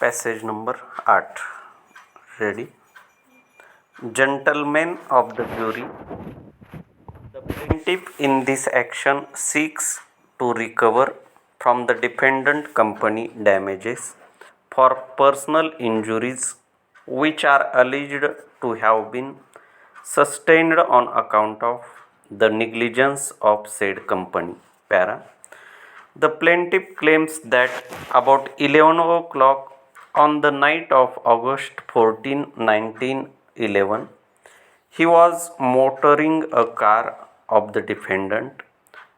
Passage number 8. Ready? Gentlemen of the jury, the plaintiff in this action seeks to recover from the defendant company damages for personal injuries which are alleged to have been sustained on account of the negligence of said company. Para. The plaintiff claims that about 11 o'clock on the night of August 14, 1911, he was motoring a car of the defendant,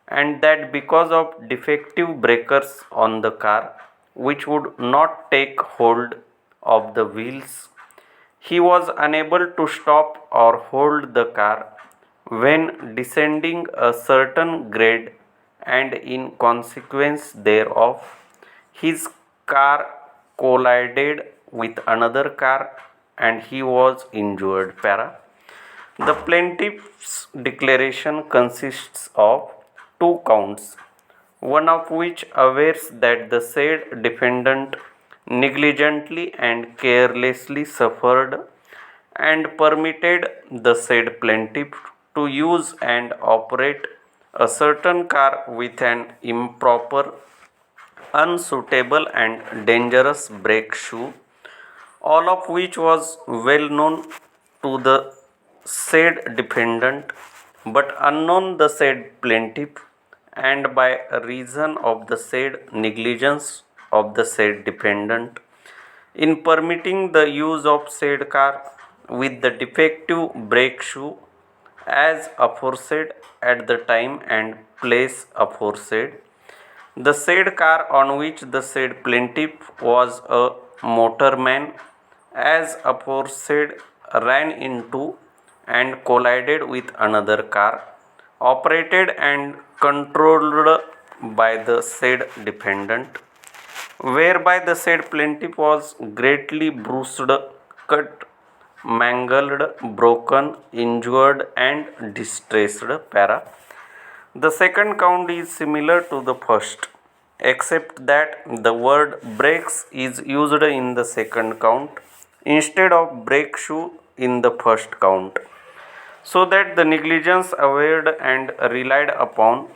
and that because of defective breakers on the car, which would not take hold of the wheels, he was unable to stop or hold the car when descending a certain grade, and in consequence thereof, his car collided with another car and he was injured. Para. The plaintiff's declaration consists of two counts, one of which awares that the said defendant negligently and carelessly suffered and permitted the said plaintiff to use and operate a certain car with an improper, unsuitable, and dangerous brake shoe, all of which was well known to the said defendant but unknown the said plaintiff, and by reason of the said negligence of the said defendant in permitting the use of said car with the defective brake shoe as aforesaid at the time and place aforesaid, the said car on which the said plaintiff was a motorman as aforesaid ran into and collided with another car operated and controlled by the said defendant, whereby the said plaintiff was greatly bruised, cut, mangled, broken, injured, and distressed. Para. The second count is similar to the first, except that the word brakes is used in the second count instead of brake shoe in the first count, so that the negligence averred and relied upon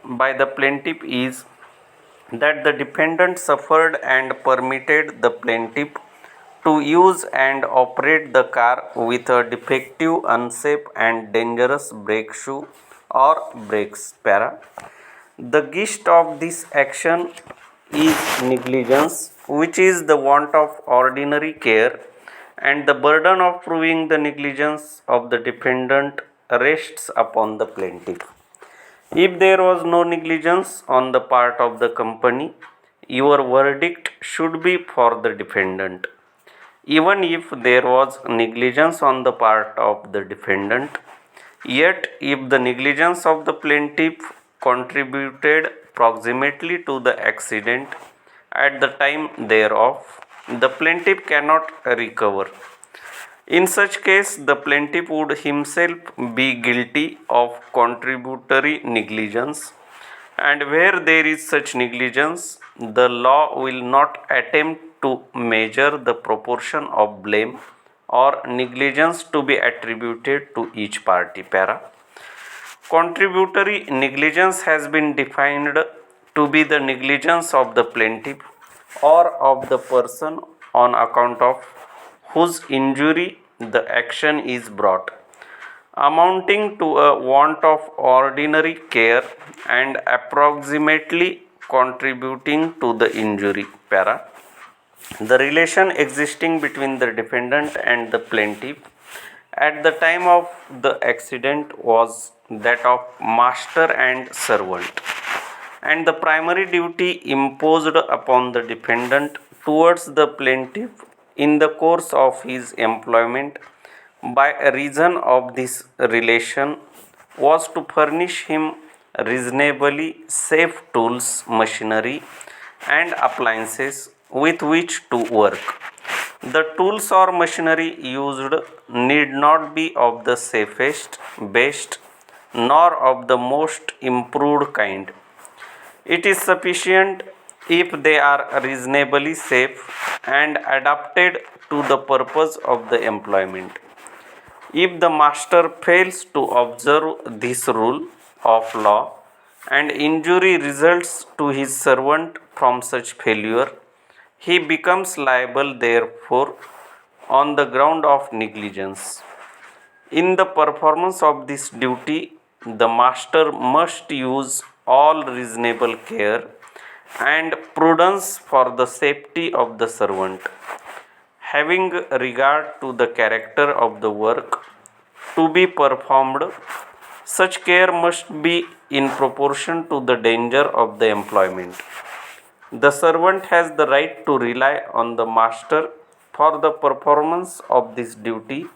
by the plaintiff is that the defendant suffered and permitted the plaintiff to use and operate the car with a defective, unsafe, and dangerous brake shoe or brakes. Para. The gist of this action is negligence, which is the want of ordinary care, and the burden of proving the negligence of the defendant rests upon the plaintiff. If there was no negligence on the part of the company, your verdict should be for the defendant. Even if there was negligence on the part of the defendant, yet if the negligence of the plaintiff contributed proximately to the accident at the time thereof, the plaintiff cannot recover. In such case, the plaintiff would himself be guilty of contributory negligence, and where there is such negligence, the law will not attempt to measure the proportion of blame or negligence to be attributed to each party. Para. Contributory negligence has been defined to be the negligence of the plaintiff or of the person on account of whose injury the action is brought, amounting to a want of ordinary care and approximately contributing to the injury. Para. The relation existing between the defendant and the plaintiff at the time of the accident was that of master and servant, and the primary duty imposed upon the defendant towards the plaintiff in the course of his employment by reason of this relation was to furnish him reasonably safe tools, machinery, and appliances with which to work. The tools or machinery used need not be of the safest, best, nor of the most improved kind. It is sufficient if they are reasonably safe and adapted to the purpose of the employment. If the master fails to observe this rule of law and injury results to his servant from such failure, he becomes liable therefore on the ground of negligence. In the performance of this duty, the master must use all reasonable care and prudence for the safety of the servant, having regard to the character of the work to be performed. Such care must be in proportion to the danger of the employment. The servant has the right to rely on the master for the performance of this duty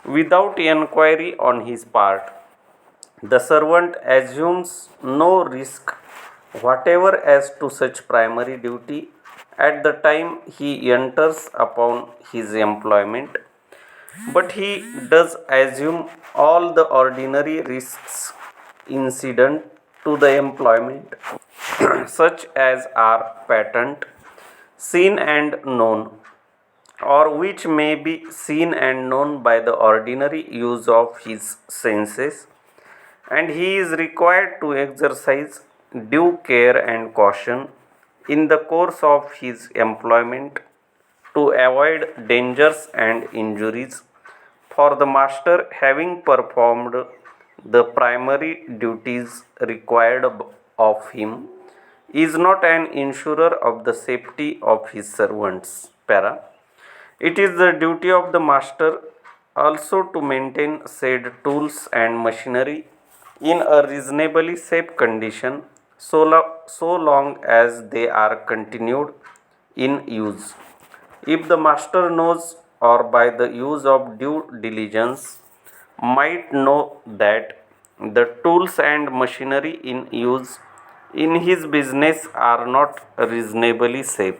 without inquiry on his part. The servant assumes no risk whatever as to such primary duty at the time he enters upon his employment, but he does assume all the ordinary risks incident to the employment, such as are patent, seen and known, or which may be seen and known by the ordinary use of his senses, and he is required to exercise due care and caution in the course of his employment to avoid dangers and injuries, for the master having performed the primary duties required of him is not an insurer of the safety of his servants. Para. It is the duty of the master also to maintain said tools and machinery in a reasonably safe condition so long as they are continued in use. If the master knows, or by the use of due diligence might know, that the tools and machinery in use in his business are not reasonably safe,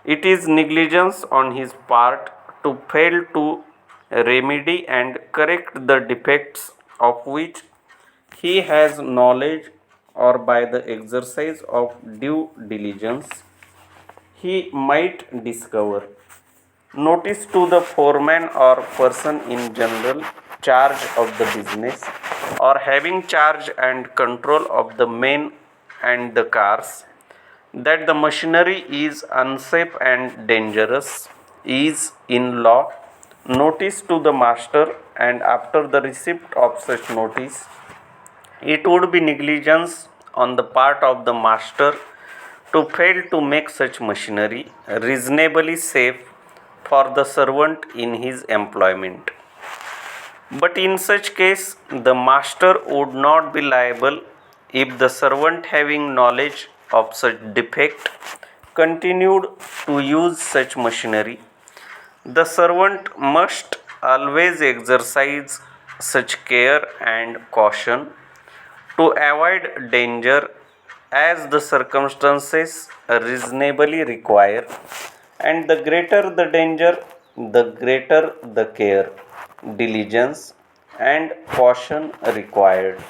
it is negligence on his part to fail to remedy and correct the defects of which he has knowledge, or by the exercise of due diligence he might discover. Notice to the foreman or person in general charge of the business, or having charge and control of the men and the cars, that the machinery is unsafe and dangerous is in law notice to the master, and after the receipt of such notice it would be negligence on the part of the master to fail to make such machinery reasonably safe for the servant in his employment. But in such case, the master would not be liable if the servant, having knowledge of such defect, continued to use such machinery. The servant must always exercise such care and caution to avoid danger as the circumstances reasonably require, and the greater the danger, the greater the care, diligence, and caution required.